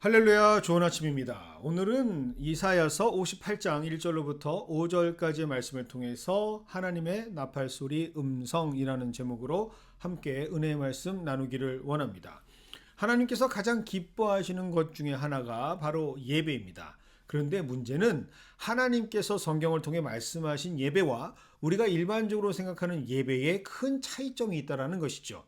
할렐루야, 좋은 아침입니다. 오늘은 이사야서 58장 1절로부터 5절까지의 말씀을 통해서 하나님의 나팔소리 음성이라는 제목으로 함께 은혜의 말씀 나누기를 원합니다. 하나님께서 가장 기뻐하시는 것 중에 하나가 바로 예배입니다. 그런데 문제는 하나님께서 성경을 통해 말씀하신 예배와 우리가 일반적으로 생각하는 예배에 큰 차이점이 있다는 것이죠.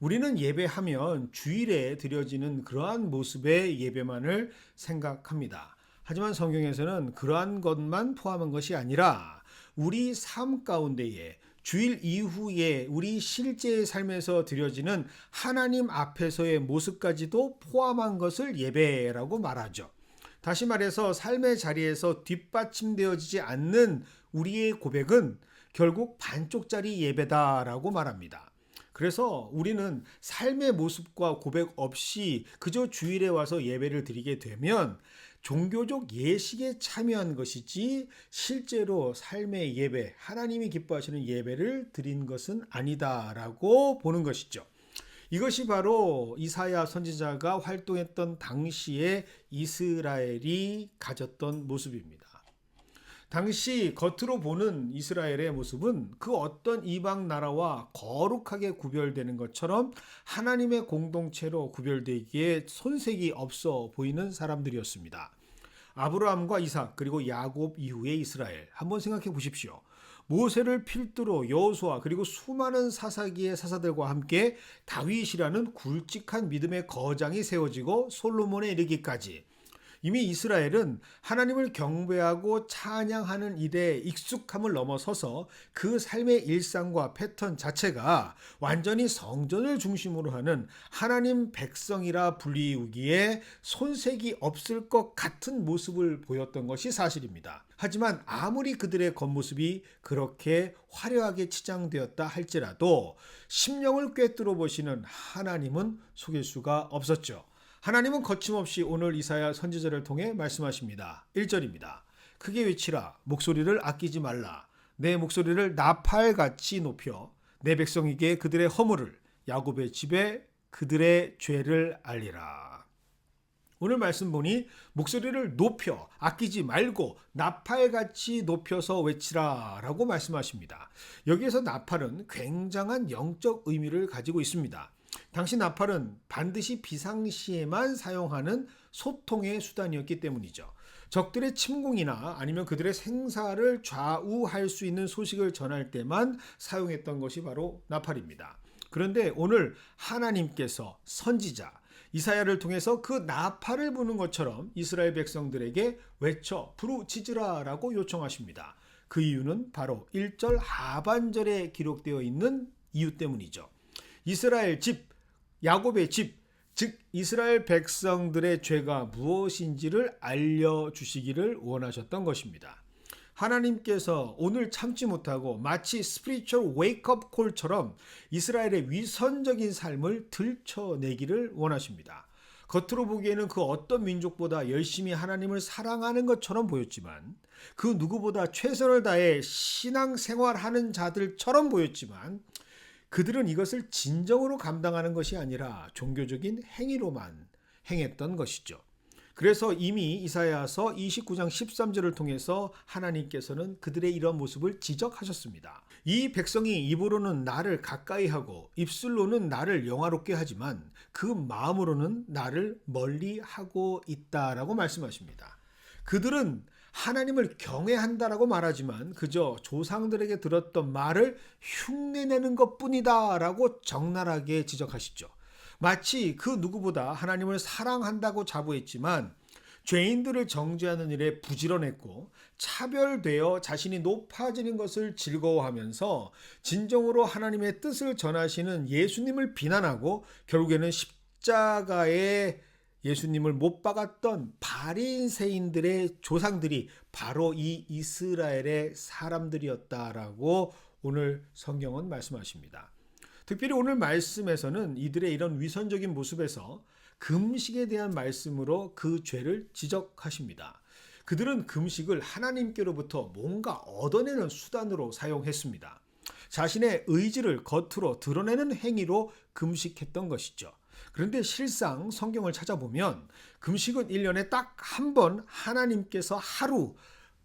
우리는 예배하면 주일에 드려지는 그러한 모습의 예배만을 생각합니다. 하지만 성경에서는 그러한 것만 포함한 것이 아니라 우리 삶 가운데에 주일 이후에 우리 실제의 삶에서 드려지는 하나님 앞에서의 모습까지도 포함한 것을 예배라고 말하죠. 다시 말해서 삶의 자리에서 뒷받침되어지지 않는 우리의 고백은 결국 반쪽짜리 예배다라고 말합니다. 그래서 우리는 삶의 모습과 고백 없이 그저 주일에 와서 예배를 드리게 되면 종교적 예식에 참여한 것이지 실제로 삶의 예배, 하나님이 기뻐하시는 예배를 드린 것은 아니다라고 보는 것이죠. 이것이 바로 이사야 선지자가 활동했던 당시에 이스라엘이 가졌던 모습입니다. 당시 겉으로 보는 이스라엘의 모습은 그 어떤 이방 나라와 거룩하게 구별되는 것처럼 하나님의 공동체로 구별되기에 손색이 없어 보이는 사람들이었습니다. 아브라함과 이삭 그리고 야곱 이후의 이스라엘 한번 생각해 보십시오. 모세를 필두로 여호수아 그리고 수많은 사사기의 사사들과 함께 다윗이라는 굵직한 믿음의 거장이 세워지고 솔로몬에 이르기까지 이미 이스라엘은 하나님을 경배하고 찬양하는 일에 익숙함을 넘어서서 그 삶의 일상과 패턴 자체가 완전히 성전을 중심으로 하는 하나님 백성이라 불리우기에 손색이 없을 것 같은 모습을 보였던 것이 사실입니다. 하지만 아무리 그들의 겉모습이 그렇게 화려하게 치장되었다 할지라도 심령을 꿰뚫어 보시는 하나님은 속일 수가 없었죠. 하나님은 거침없이 오늘 이사야 선지자를 통해 말씀하십니다. 1절입니다. 크게 외치라. 목소리를 아끼지 말라. 내 목소리를 나팔같이 높여 내 백성에게 그들의 허물을 야곱의 집에 그들의 죄를 알리라. 오늘 말씀 보니 목소리를 높여 아끼지 말고 나팔같이 높여서 외치라 라고 말씀하십니다. 여기에서 나팔은 굉장한 영적 의미를 가지고 있습니다. 당시 나팔은 반드시 비상시에만 사용하는 소통의 수단이었기 때문이죠. 적들의 침공이나 아니면 그들의 생사를 좌우할 수 있는 소식을 전할 때만 사용했던 것이 바로 나팔입니다. 그런데 오늘 하나님께서 선지자 이사야를 통해서 그 나팔을 부는 것처럼 이스라엘 백성들에게 외쳐 부르짖으라 라고 요청하십니다. 그 이유는 바로 1절 하반절에 기록되어 있는 이유 때문이죠. 이스라엘 집, 야곱의 집, 즉 이스라엘 백성들의 죄가 무엇인지를 알려주시기를 원하셨던 것입니다. 하나님께서 오늘 참지 못하고 마치 스피리추얼 웨이크업 콜처럼 이스라엘의 위선적인 삶을 들춰내기를 원하십니다. 겉으로 보기에는 그 어떤 민족보다 열심히 하나님을 사랑하는 것처럼 보였지만 그 누구보다 최선을 다해 신앙생활하는 자들처럼 보였지만 그들은 이것을 진정으로 감당하는 것이 아니라 종교적인 행위로만 행했던 것이죠. 그래서 이미 이사야서 29장 13절을 통해서 하나님께서는 그들의 이런 모습을 지적하셨습니다. 이 백성이 입으로는 나를 가까이 하고 입술로는 나를 영화롭게 하지만 그 마음으로는 나를 멀리 하고 있다라고 말씀하십니다. 그들은 하나님을 경외한다라고 말하지만 그저 조상들에게 들었던 말을 흉내내는 것뿐이다 라고 적나라하게 지적하시죠. 마치 그 누구보다 하나님을 사랑한다고 자부했지만 죄인들을 정죄하는 일에 부지런했고 차별되어 자신이 높아지는 것을 즐거워하면서 진정으로 하나님의 뜻을 전하시는 예수님을 비난하고 결국에는 십자가에 예수님을 못 박았던 바리새인들의 조상들이 바로 이 이스라엘의 사람들이었다라고 오늘 성경은 말씀하십니다. 특별히 오늘 말씀에서는 이들의 이런 위선적인 모습에서 금식에 대한 말씀으로 그 죄를 지적하십니다. 그들은 금식을 하나님께로부터 뭔가 얻어내는 수단으로 사용했습니다. 자신의 의지를 겉으로 드러내는 행위로 금식했던 것이죠. 그런데 실상 성경을 찾아보면 금식은 1년에 딱 한 번 하나님께서 하루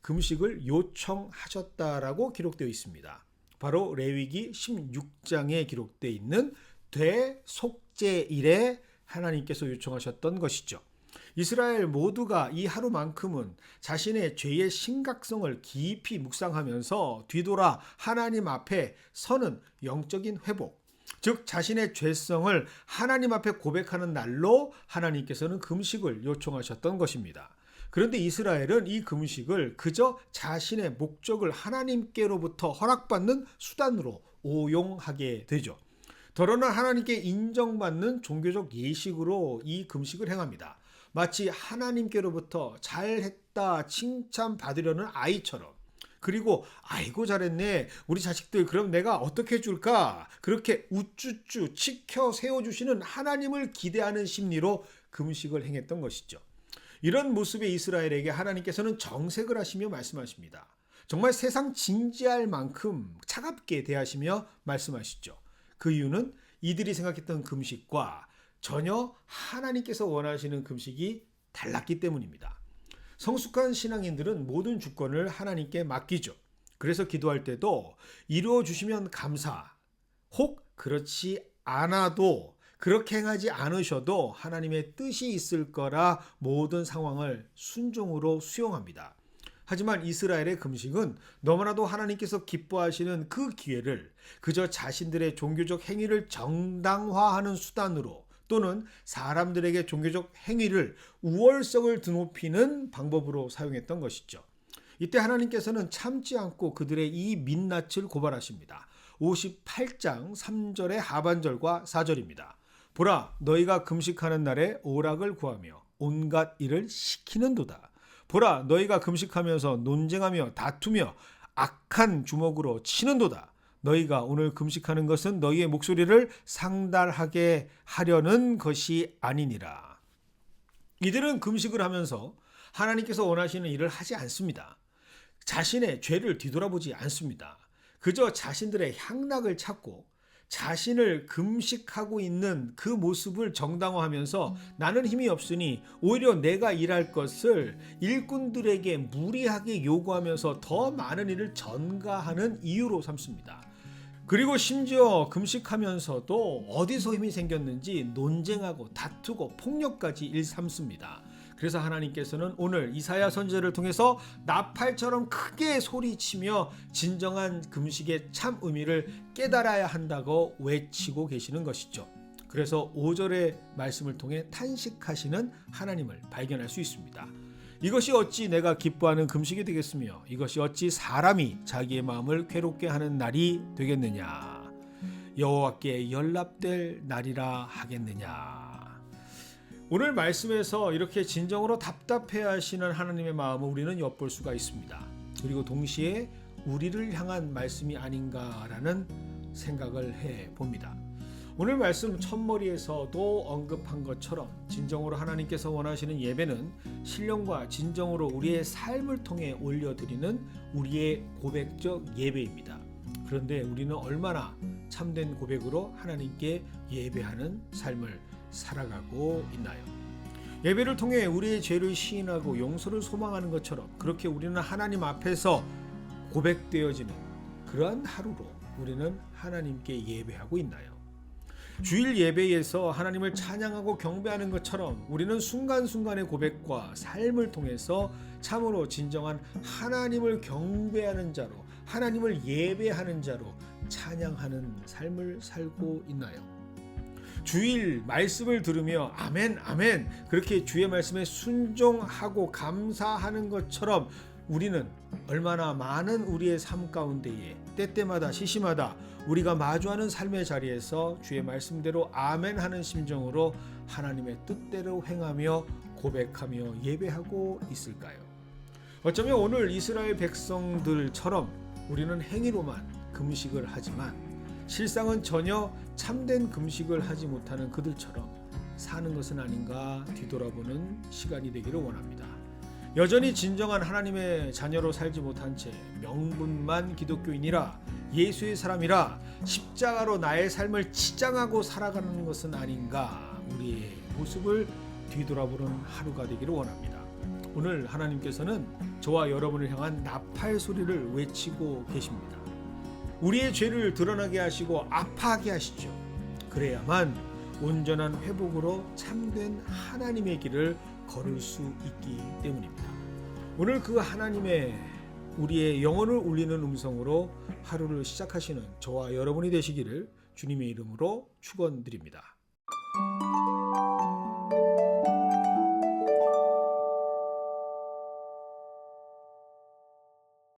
금식을 요청하셨다라고 기록되어 있습니다. 바로 레위기 16장에 기록되어 있는 대속죄일에 하나님께서 요청하셨던 것이죠. 이스라엘 모두가 이 하루만큼은 자신의 죄의 심각성을 깊이 묵상하면서 뒤돌아 하나님 앞에 서는 영적인 회복, 즉 자신의 죄성을 하나님 앞에 고백하는 날로 하나님께서는 금식을 요청하셨던 것입니다. 그런데 이스라엘은 이 금식을 그저 자신의 목적을 하나님께로부터 허락받는 수단으로 오용하게 되죠. 더러나 하나님께 인정받는 종교적 예식으로 이 금식을 행합니다. 마치 하나님께로부터 잘했다 칭찬받으려는 아이처럼. 그리고 아이고 잘했네 우리 자식들 그럼 내가 어떻게 해줄까 그렇게 우쭈쭈 치켜 세워주시는 하나님을 기대하는 심리로 금식을 행했던 것이죠. 이런 모습의 이스라엘에게 하나님께서는 정색을 하시며 말씀하십니다. 정말 세상 진지할 만큼 차갑게 대하시며 말씀하시죠. 그 이유는 이들이 생각했던 금식과 전혀 하나님께서 원하시는 금식이 달랐기 때문입니다. 성숙한 신앙인들은 모든 주권을 하나님께 맡기죠. 그래서 기도할 때도 이루어 주시면 감사, 혹 그렇지 않아도 그렇게 행하지 않으셔도 하나님의 뜻이 있을 거라 모든 상황을 순종으로 수용합니다. 하지만 이스라엘의 금식은 너무나도 하나님께서 기뻐하시는 그 기회를 그저 자신들의 종교적 행위를 정당화하는 수단으로 또는 사람들에게 종교적 행위를 우월성을 드높이는 방법으로 사용했던 것이죠. 이때 하나님께서는 참지 않고 그들의 이 민낯을 고발하십니다. 58장 3절의 하반절과 4절입니다. 보라 너희가 금식하는 날에 오락을 구하며 온갖 일을 시키는도다. 보라 너희가 금식하면서 논쟁하며 다투며 악한 주먹으로 치는도다. 너희가 오늘 금식하는 것은 너희의 목소리를 상달하게 하려는 것이 아니니라. 이들은 금식을 하면서 하나님께서 원하시는 일을 하지 않습니다. 자신의 죄를 뒤돌아보지 않습니다. 그저 자신들의 향락을 찾고 자신을 금식하고 있는 그 모습을 정당화하면서 나는 힘이 없으니 오히려 내가 일할 것을 일꾼들에게 무리하게 요구하면서 더 많은 일을 전가하는 이유로 삼습니다. 그리고 심지어 금식하면서도 어디서 힘이 생겼는지 논쟁하고 다투고 폭력까지 일삼습니다. 그래서 하나님께서는 오늘 이사야 선지자를 통해서 나팔처럼 크게 소리치며 진정한 금식의 참 의미를 깨달아야 한다고 외치고 계시는 것이죠. 그래서 5절의 말씀을 통해 탄식하시는 하나님을 발견할 수 있습니다. 이것이 어찌 내가 기뻐하는 금식이 되겠으며 이것이 어찌 사람이 자기의 마음을 괴롭게 하는 날이 되겠느냐. 여호와께 연락될 날이라 하겠느냐. 오늘 말씀에서 이렇게 진정으로 답답해하시는 하나님의 마음을 우리는 엿볼 수가 있습니다. 그리고 동시에 우리를 향한 말씀이 아닌가라는 생각을 해봅니다. 오늘 말씀 첫머리에서도 언급한 것처럼 진정으로 하나님께서 원하시는 예배는 신령과 진정으로 우리의 삶을 통해 올려드리는 우리의 고백적 예배입니다. 그런데 우리는 얼마나 참된 고백으로 하나님께 예배하는 삶을 살아가고 있나요? 예배를 통해 우리의 죄를 시인하고 용서를 소망하는 것처럼 그렇게 우리는 하나님 앞에서 고백되어지는 그러한 하루로 우리는 하나님께 예배하고 있나요? 주일 예배에서 하나님을 찬양하고 경배하는 것처럼 우리는 순간순간의 고백과 삶을 통해서 참으로 진정한 하나님을 경배하는 자로 하나님을 예배하는 자로 찬양하는 삶을 살고 있나요? 주일 말씀을 들으며 아멘 아멘 그렇게 주의 말씀에 순종하고 감사하는 것처럼 우리는 얼마나 많은 우리의 삶 가운데에 때때마다 시시마다 우리가 마주하는 삶의 자리에서 주의 말씀대로 아멘 하는 심정으로 하나님의 뜻대로 행하며 고백하며 예배하고 있을까요? 어쩌면 오늘 이스라엘 백성들처럼 우리는 행위로만 금식을 하지만 실상은 전혀 참된 금식을 하지 못하는 그들처럼 사는 것은 아닌가 뒤돌아보는 시간이 되기를 원합니다. 여전히 진정한 하나님의 자녀로 살지 못한 채 명분만 기독교인이라 예수의 사람이라 십자가로 나의 삶을 치장하고 살아가는 것은 아닌가 우리의 모습을 뒤돌아보는 하루가 되기를 원합니다. 오늘 하나님께서는 저와 여러분을 향한 나팔 소리를 외치고 계십니다. 우리의 죄를 드러나게 하시고 아파하게 하시죠. 그래야만 온전한 회복으로 참된 하나님의 길을 걸을 수 있기 때문입니다. 오늘 그 하나님의 우리의 영혼을 울리는 음성으로 하루를 시작하시는 저와 여러분이 되시기를 주님의 이름으로 축원드립니다.